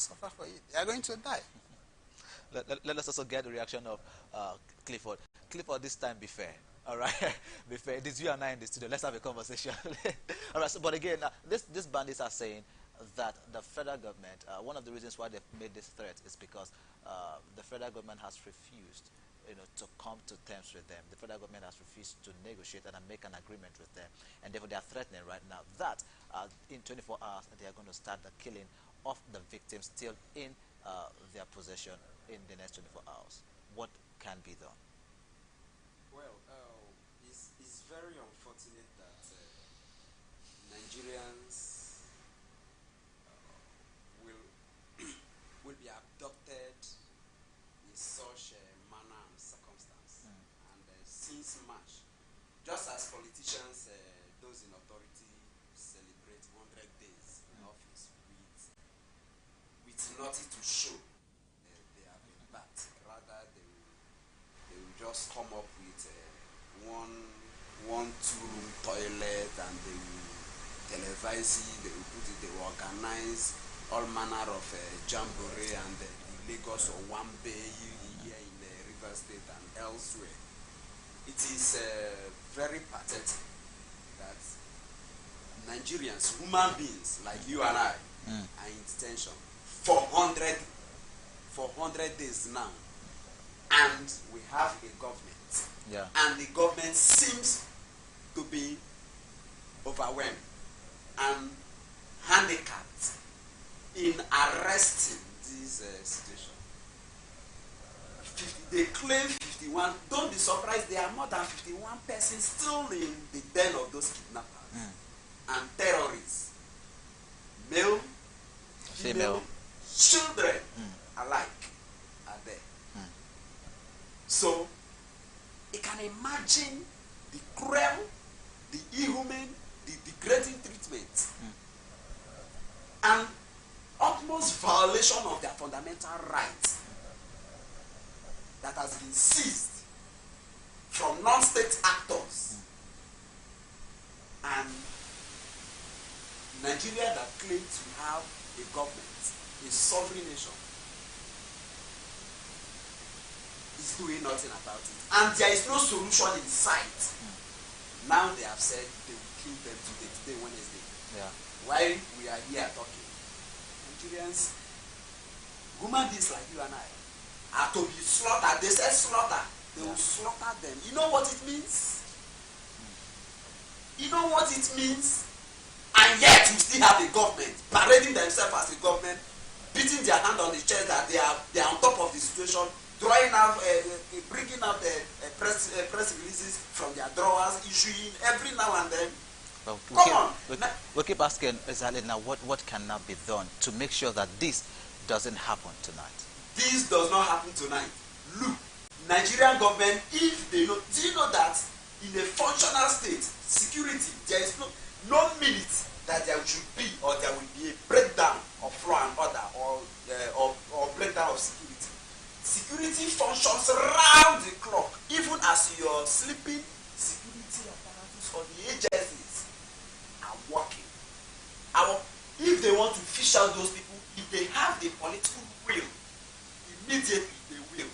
suffer for it. They are going to die. Let us also get the reaction of Clifford. Clifford, this time be fair. All right, be fair. It is you and I in the studio. Let's have a conversation. All right. So, but again, these bandits are saying that the federal government, one of the reasons why they've made this threat is because the federal government has refused, to come to terms with them. The federal government has refused to negotiate and make an agreement with them, and therefore they are threatening right now that in 24 hours they are going to start the killing of the victims still in their possession in the next 24 hours. What can be done? Well, it's very unfortunate that Nigerians will will be abducted in such a manner and circumstance. And since March, just as politicians, those in authority, celebrate 100 days in office with nothing to show they have been back. Rather, they will just come up with one two-room toilet, and they will televise it, they will put it, they will organize all manner of jamboree and the Lagos or one bay here in the River State and elsewhere. It is very pathetic that Nigerians, human beings like you and I, are in detention for 100 days now, and we have a government, and the government seems to be overwhelmed and handicapped in arresting this situation. They claim 51. Don't be surprised, there are more than 51 persons still in the den of those kidnappers and terrorists, male, female, children alike are there. So you can imagine the cruel, the inhuman, the degrading treatment, and utmost violation of their fundamental rights that has been seized from non-state actors. And Nigeria, that claims to have a government, a sovereign nation, is doing nothing about it. And there is no solution in sight. Now they have said they will kill them today, Wednesday. While we are here talking, Nigerians, human beings like you and I, are to be slaughtered. They said slaughter. They will slaughter them. You know what it means? You know what it means? And yet we still have a government parading themselves as a government, beating their hand on the chest that they are on top of the situation, drawing out, bringing out press releases from their drawers, issuing every now and then. We keep asking exactly now what can now be done to make sure that this doesn't happen tonight. This does not happen tonight. Look, Nigerian government, if they know, do you know that in a functional state, security, there is no minute that there should be or there will be a breakdown of law and order or breakdown of security. Security functions round the clock. Even as you're sleeping, security apparatus or the agencies are working. If they want to fish out those people, if they have the political will, immediately they will.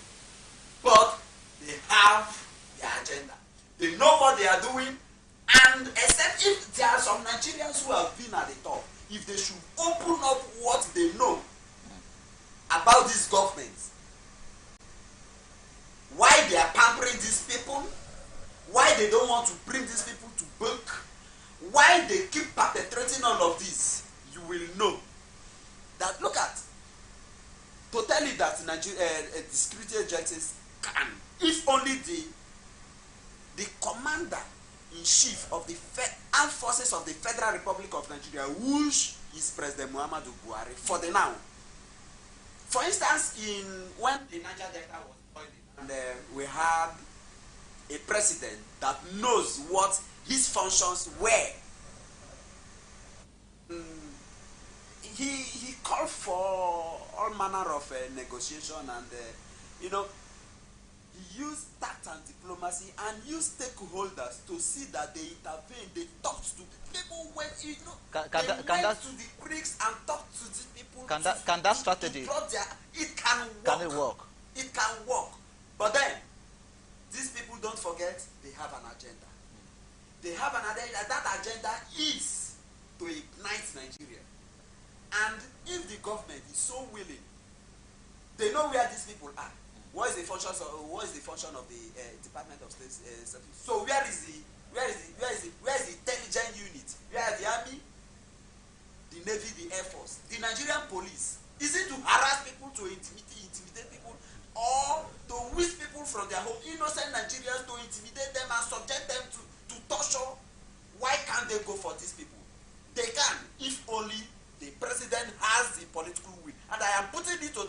But they have their agenda. They know what they are doing, and except if there are some Nigerians who have been at the top, if they should open up what they know about this government, why they are pampering these people, why they don't want to bring these people to book, why they keep perpetrating all of this, you will know that, look at, to tell you that the security agencies can, if only the commander-in-chief of the armed forces of the Federal Republic of Nigeria, which is President Muhammadu Buhari, for the now. For instance, when the Niger Delta was boiling, and we had a president that knows what his functions were, he called for all manner of negotiation, and He used tact and diplomacy and used stakeholders to see that they intervened. They talked to people when Can that to the creeks and talked to the people. can that strategy It can work. can it work? It can work. But then these people don't forget they have an agenda. They have an agenda. That agenda is to ignite Nigeria. And if the government is so willing, they know where these people are. What is the function of the Department of State Service? So where is the intelligence unit? Where are the army, the navy, the air force, the Nigerian police? Is it to harass people, to intimidate people, or to whisk people from their home, innocent Nigerians, to intimidate them and subject them to torture? Why can't they go for these people? They can, if only the president has the political will. And I am putting it to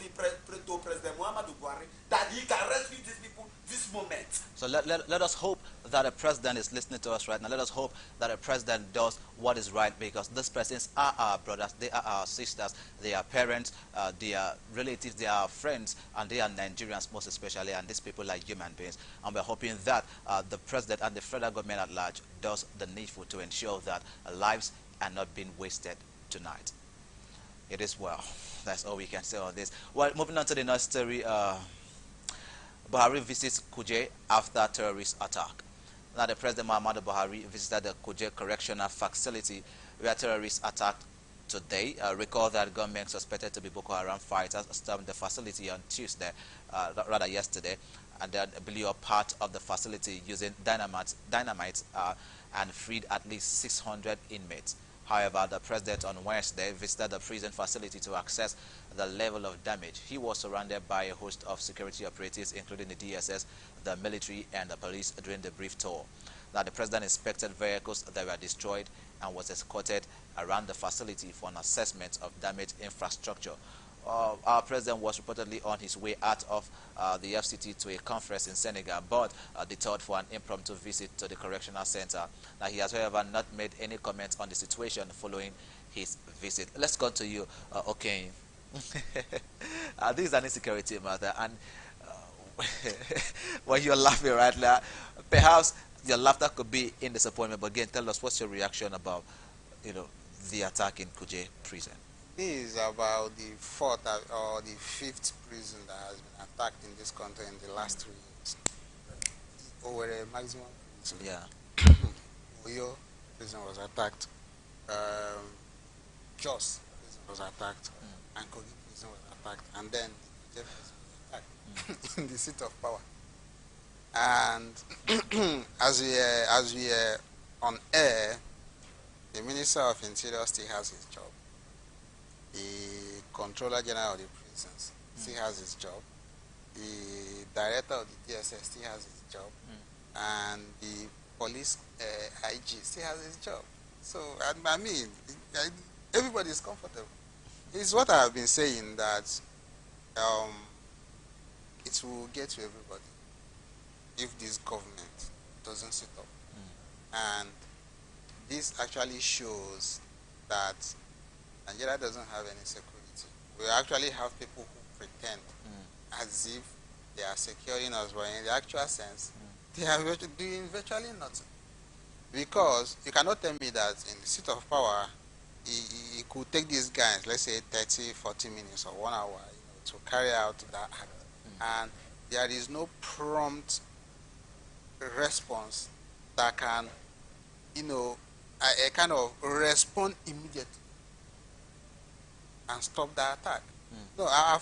President Muhammadu Buhari that he can rescue these people this moment. So let us hope that the president is listening to us right now. Let us hope that the president does what is right, because these persons are our brothers, they are our sisters, they are parents, they are relatives, they are friends, and they are Nigerians most especially, and these people are human beings. And we're hoping that the president and the federal government at large does the needful to ensure that lives are not being wasted tonight. It is well. That's all we can say on this. Well, moving on to the next story. Buhari visits Kuje after terrorist attack. Now, the President Muhammadu Buhari visited the Kuje Correctional Facility where terrorists attacked today. Recall that gunmen suspected to be Boko Haram fighters stormed the facility on Tuesday, rather yesterday, and they blew up part of the facility using dynamite and freed at least 600 inmates. However, the president on Wednesday visited the prison facility to assess the level of damage. He was surrounded by a host of security operatives, including the DSS, the military, and the police during the brief tour. Now, the president inspected vehicles that were destroyed and was escorted around the facility for an assessment of damaged infrastructure. Our president was reportedly on his way out of the FCT to a conference in Senegal, but deterred for an impromptu visit to the correctional center. Now, he has, however, not made any comments on the situation following his visit. Let's go to you, okay. This is an insecurity matter, and when you're laughing right now, perhaps your laughter could be in disappointment, but again, tell us what's your reaction about, the attack in Kuje prison. This is about the fourth or the fifth prison that has been attacked in this country in the last 3 years. Over a maximum prison. Yeah. Oyo prison was attacked. Jos prison was attacked. And Kogi prison was attacked. And then the prison was attacked in the seat of power. And as we are on air, the Minister of Interior still has his job. The Controller General of the Prisons still has his job. The Director of the DSS still has his job. And the Police IG still has his job. So, I mean, everybody is comfortable. It's what I have been saying, that it will get to everybody if this government doesn't sit up. And this actually shows that Nigeria doesn't have any security. We actually have people who pretend as if they are securing us, but in the actual sense, they are doing virtually nothing. Because you cannot tell me that in the seat of power, it could take these guys, let's say 30, 40 minutes or 1 hour, to carry out that act. And there is no prompt response that can, a kind of respond immediately and stop the attack. No, I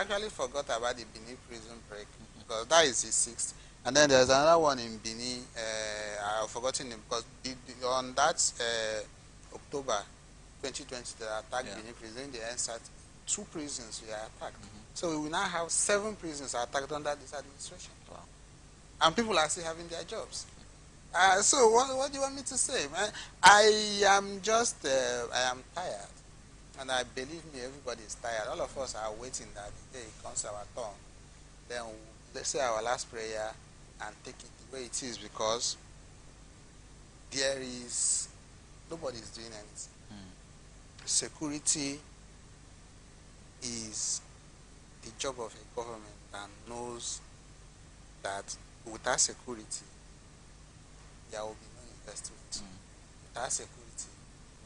actually forgot about the Benin prison break, because that is the 6th. And then there's another one in Benin, I've forgotten it, because on that October 2020, they attacked Benin prison, the NSAT, 2 prisons were attacked. So we will now have 7 prisons attacked under this administration. Wow. And people are still having their jobs. So what do you want me to say, man? I am tired. And I believe me, everybody is tired. All of us are waiting that the day it comes our turn. Then let's say our last prayer and take it the way it is, because nobody is doing anything. Security is the job of a government that knows that without security, there will be no investment. Without security,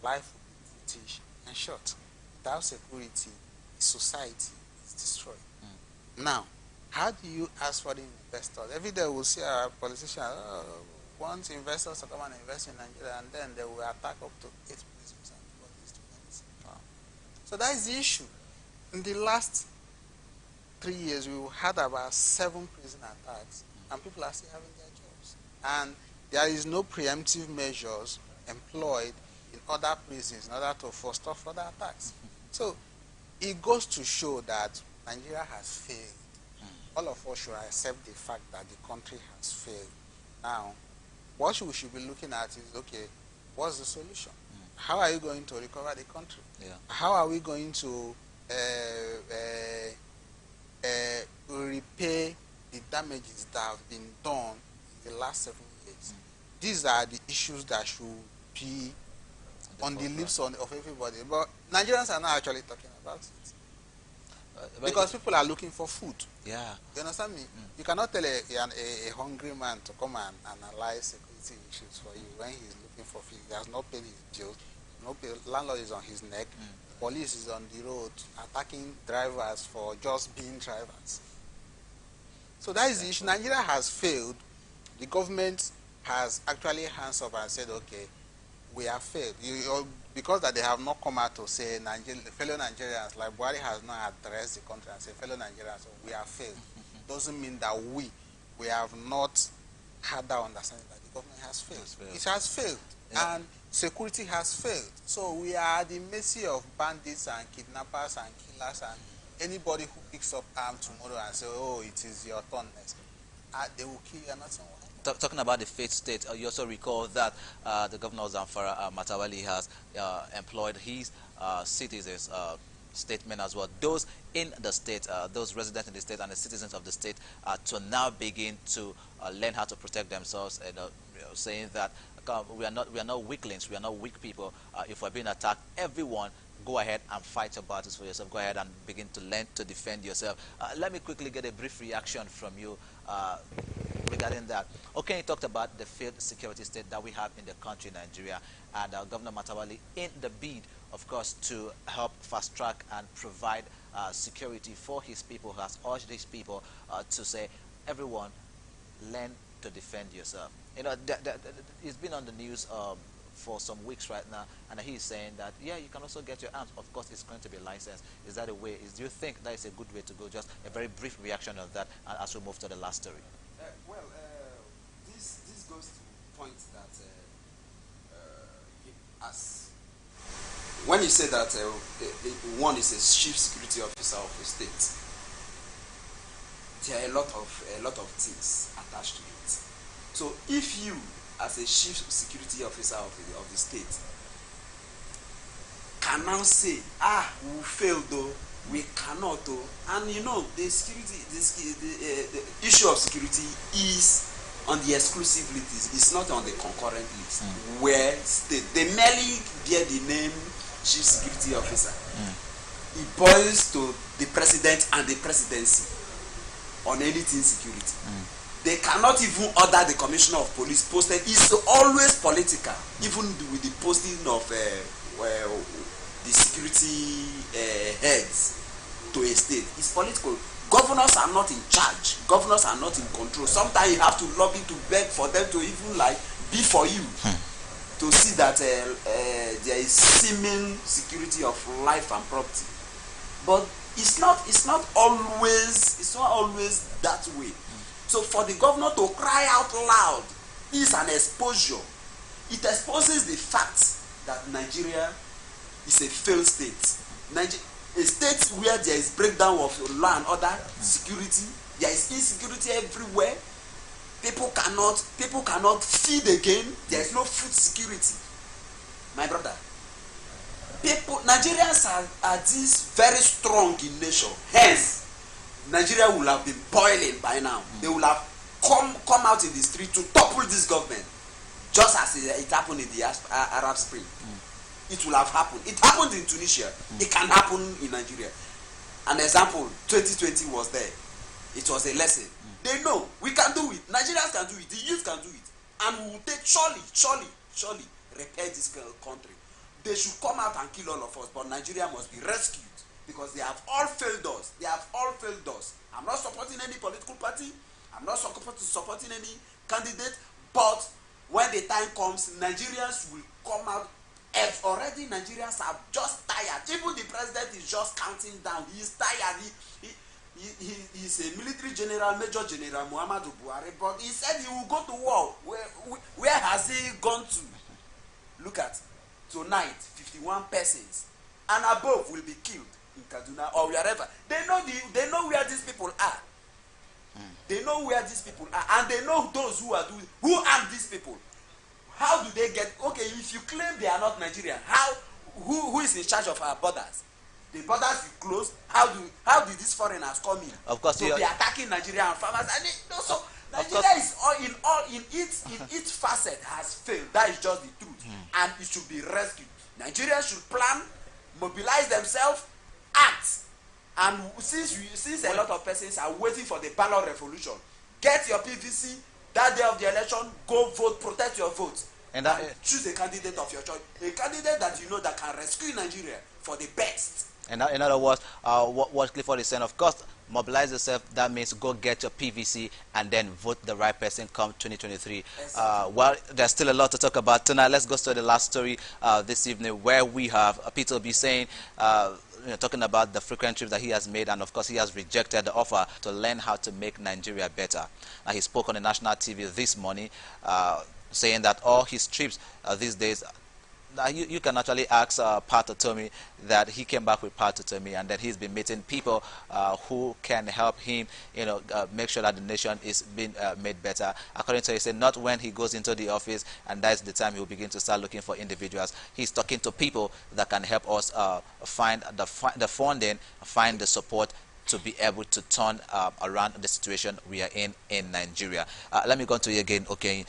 life will be brutish and short. Without security, society is destroyed. Now, how do you ask for the investors? Every day we'll see our politicians want investors to come and invest in Nigeria, and then they will attack up to 8 prisons and do all these things. Wow. So that is the issue. In the last 3 years, we had about 7 prison attacks, and people are still having their jobs. And there is no preemptive measures employed in other prisons in order to foster further attacks. So it goes to show that Nigeria has failed. All of us should accept the fact that the country has failed. Now, what we should be looking at is, okay, what's the solution? How are you going to recover the country? Yeah. How are we going to repay the damages that have been done in the last 7 years? These are the issues that should be on the lips of everybody. But Nigerians are not actually talking about it. Because people are looking for food. Yeah. You understand me? You cannot tell a hungry man to come and analyze security issues for you when he's looking for food. He has not paid his bills. No pay, landlord is on his neck. Police is on the road attacking drivers for just being drivers. So that is the issue. Nigeria has failed. The government has actually hands up and said, okay, we have failed. Because that they have not come out to say, fellow Nigerians, like Buhari has not addressed the country and said, fellow Nigerians, we have failed. Doesn't mean that we have not had that understanding that the government has failed. It has failed. Yeah. And security has failed. So we are at the mercy of bandits and kidnappers and killers and anybody who picks up arms tomorrow and say, oh, it is your turn next. They will kill you and nothing will happen. Talking about the faith state, you also recall that the governor of Zamfara, Matawali, has employed his citizens' statement as well. Those in the state, those residents in the state and the citizens of the state to now begin to learn how to protect themselves, and saying that we are not weaklings, we are not weak people. If we're being attacked, everyone go ahead and fight your battles for yourself. Go ahead and begin to learn to defend yourself. Let me quickly get a brief reaction from you regarding that. Okay, you talked about the failed security state that we have in the country, Nigeria, and Governor Matawali, in the bid, of course, to help fast track and provide security for his people, has urged his people to say, everyone, learn to defend yourself. You know, it's been on the news for some weeks right now, and he's saying that, yeah, you can also get your arms. Of course, it's going to be licensed. Is that a way? Do you think that is a good way to go? Just a very brief reaction of that as we move to the last story. This goes to the point that as when you say that one is a chief security officer of a state, there are a lot of things attached to it. So if you, as a chief security officer of the state, can now say, we failed though, we cannot though, and you know the issue of security is on the exclusive list, it's not on the concurrent list, where state, they merely bear the name chief security officer. It boils to the president and the presidency on anything security. They cannot even order the commissioner of police posted. It's always political, even with the posting of the security heads to a state. It's political. Governors are not in charge. Governors are not in control. Sometimes you have to lobby to beg for them to even be for you to see that there is seeming security of life and property. But it's not always that way. So for the governor to cry out loud is an exposure. It exposes the fact that Nigeria is a failed state. A state where there is breakdown of law and order, security, there is insecurity everywhere. People cannot feed again. There is no food security. My brother, Nigerians are this very strong in nature. Hence, Nigeria will have been boiling by now. They will have come out in the street to topple this government, just as it happened in the Arab Spring. It will have happened. It happened in Tunisia. It can happen in Nigeria. An example, 2020 was there. It was a lesson. They know we can do it. Nigerians can do it. The youth can do it, and we will take surely repair this country. They should come out and kill all of us, but Nigeria must be rescued because they have all failed us. They have all failed us. I'm not supporting any political party. I'm not supporting any candidate. But when the time comes, Nigerians will come out. If already Nigerians are just tired. Even the president is just counting down. He is tired. He's a military general, Major General Muhammadu Buhari, but he said he will go to war. Where has he gone to? Look at tonight, 51 persons and above will be killed in Kaduna or wherever. They know where these people are. They know where these people are, and they know those who arm these people. How do they get? Okay, if you claim they are not Nigerian, who is in charge of our borders? The borders you close. How did these foreigners come in? Of course, so they are attacking Nigerian farmers. So Nigeria is in its facet has failed. That is just the truth, and it should be rescued. Nigeria should plan, mobilize themselves, act. And since a lot of persons are waiting for the ballot revolution, get your PVC that day of the election. Go vote, protect your vote, and choose a candidate of your choice, a candidate that you know that can rescue Nigeria for the best. And in other words, what Clifford is saying, of course, mobilize yourself. That means go get your PVC and then vote the right person come 2023. Well, there's still a lot to talk about tonight. Let's go to the last story this evening, where we have Peter Obi saying, talking about the frequent trips that he has made, and of course he has rejected the offer to learn how to make Nigeria better. He spoke on the national TV this morning, saying that all his trips these days, you can actually ask Pat Otomi, that he came back with Pat Otomi, and that he's been meeting people who can help him, make sure that the nation is being made better. According to him, he said not when he goes into the office and that's the time he will begin to start looking for individuals. He's talking to people that can help us find the funding, find the support to be able to turn around the situation we are in Nigeria. Let me go to you again, okay.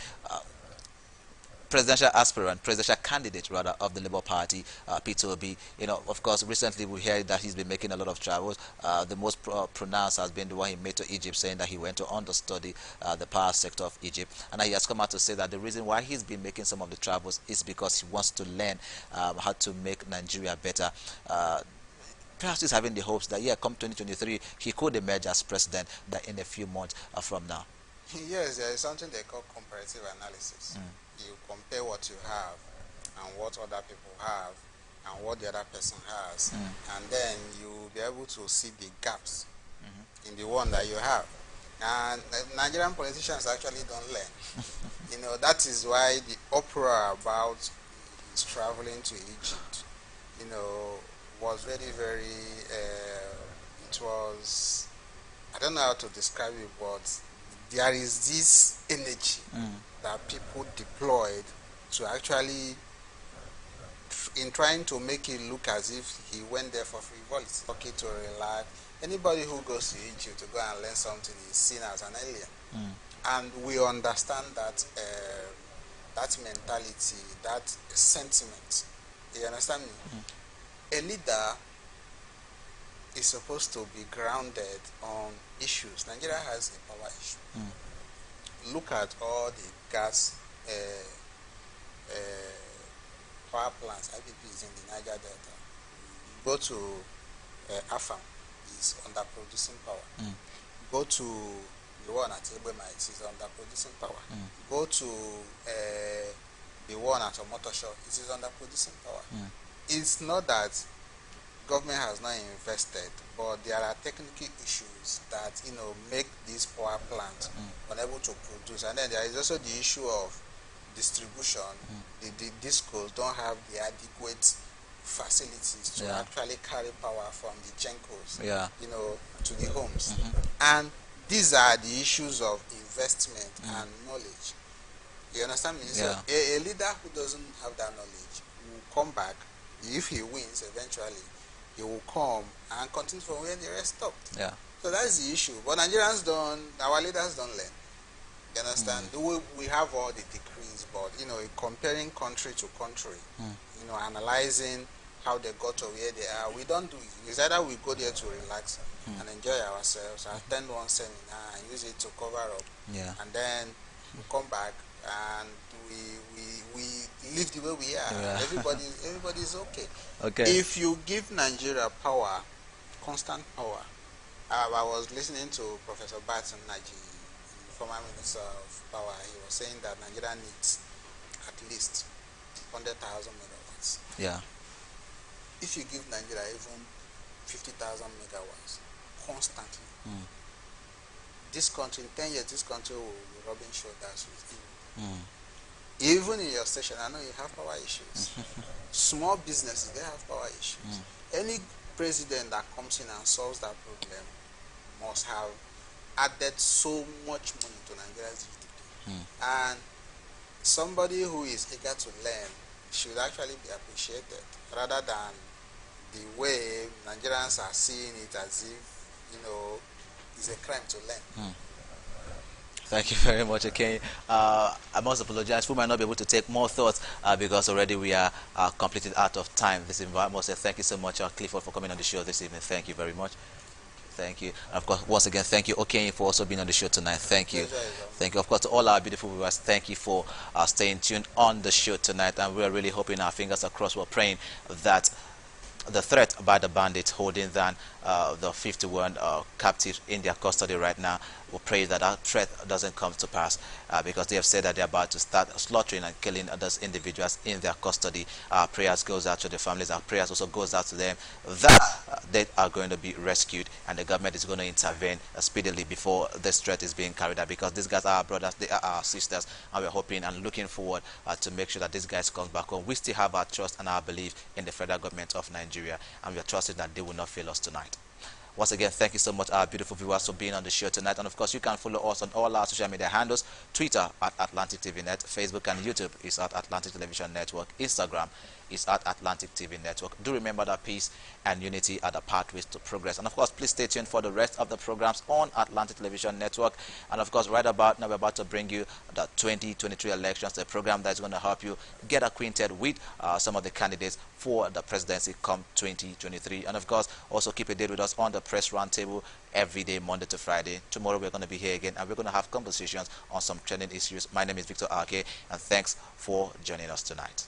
Presidential candidate rather, of the Labour Party, Peter Obi. Of course, recently we heard that he's been making a lot of travels. The most pronounced has been the one he made to Egypt, saying that he went to understudy the power sector of Egypt. And he has come out to say that the reason why he's been making some of the travels is because he wants to learn how to make Nigeria better. Perhaps he's having the hopes that, come 2023, he could emerge as president that in a few months from now. Yes, there is something they call comparative analysis. You compare what you have and what other people have and what the other person has, and then you'll be able to see the gaps in the one that you have. And Nigerian politicians actually don't learn. That is why the uproar about his traveling to Egypt, was very, very, it was, I don't know how to describe it, but there is this energy that people deployed to actually, in trying to make it look as if he went there for frivolity, okay, to relax. Anybody who goes to Egypt to go and learn something is seen as an alien. And we understand that that mentality, that sentiment. You understand me? A leader is supposed to be grounded on issues. Nigeria has a power issue. Look at all the gas power plants, IPPs in the Niger Delta. Go to Afam, is underproducing power. Go to the one at Ebema, it is underproducing power. Go to the one at Omotosho, it is underproducing power. It's not that government has not invested, but there are technical issues that make these power plants unable to produce. And then there is also the issue of distribution. The discos don't have the adequate facilities to actually carry power from the Gencos, to the homes. And these are the issues of investment and knowledge. You understand me? So a leader who doesn't have that knowledge will come back. If he wins eventually, he will come and continue from where the rest stopped. So that's the issue. But Nigerians our leaders don't learn. You understand? We have all the decrees, but comparing country to country, analyzing how they got to where they are. We don't do it. It's either we go there to relax and enjoy ourselves, attend one seminar and use it to cover up, Yeah. and then we come back and we live the way we are. Yeah. And everybody's okay. Okay. If you give Nigeria power, constant power. I was listening to Professor Barton Naji, former Minister of Power. He was saying that Nigeria needs at least 100,000 megawatts. Yeah. If you give Nigeria even 50,000 megawatts constantly, this country, in 10 years, this country will be rubbing shoulders with you. Even in your station, I know you have power issues. Small businesses, they have power issues. Any president that comes in and solves that problem must have added so much money to Nigeria's GDP. And somebody who is eager to learn should actually be appreciated, rather than the way Nigerians are seeing it as if, it's a crime to learn. Thank you very much, okay. I must apologize. We might not be able to take more thoughts because already we are completely out of time. This evening, I must say thank you so much, Clifford, for coming on the show this evening. Thank you very much. Thank you. And of course, once again, thank you, okay, for also being on the show tonight. Thank you. Thank you. Of course, to all our beautiful viewers, thank you for staying tuned on the show tonight. And we're really hoping, our fingers are crossed, we're praying that the threat by the bandits holding down the 51 captives in their custody right now, we pray that that threat doesn't come to pass because they have said that they're about to start slaughtering and killing those individuals in their custody. Our prayers goes out to the families. Our prayers also goes out to them that they are going to be rescued and the government is going to intervene speedily before this threat is being carried out, because these guys are our brothers, they are our sisters, and we're hoping and looking forward to make sure that these guys come back home. We still have our trust and our belief in the federal government of Nigeria, and we are trusting that they will not fail us tonight. Once again, thank you so much, our beautiful viewers, for being on the show tonight. And of course, you can follow us on all our social media handles: Twitter at Atlantic TV Net, Facebook and YouTube is at Atlantic Television Network, Instagram is at Atlantic TV Network. Do remember that peace and unity are the pathways to progress. And of course, please stay tuned for the rest of the programs on Atlantic Television Network. And of course, right about now, we're about to bring you the 2023 elections, the program that's going to help you get acquainted with some of the candidates for the presidency come 2023. And of course, also keep a date with us on the Press Roundtable every day, Monday to Friday. Tomorrow, we're going to be here again, and we're going to have conversations on some trending issues. My name is Victor Arke, and thanks for joining us tonight.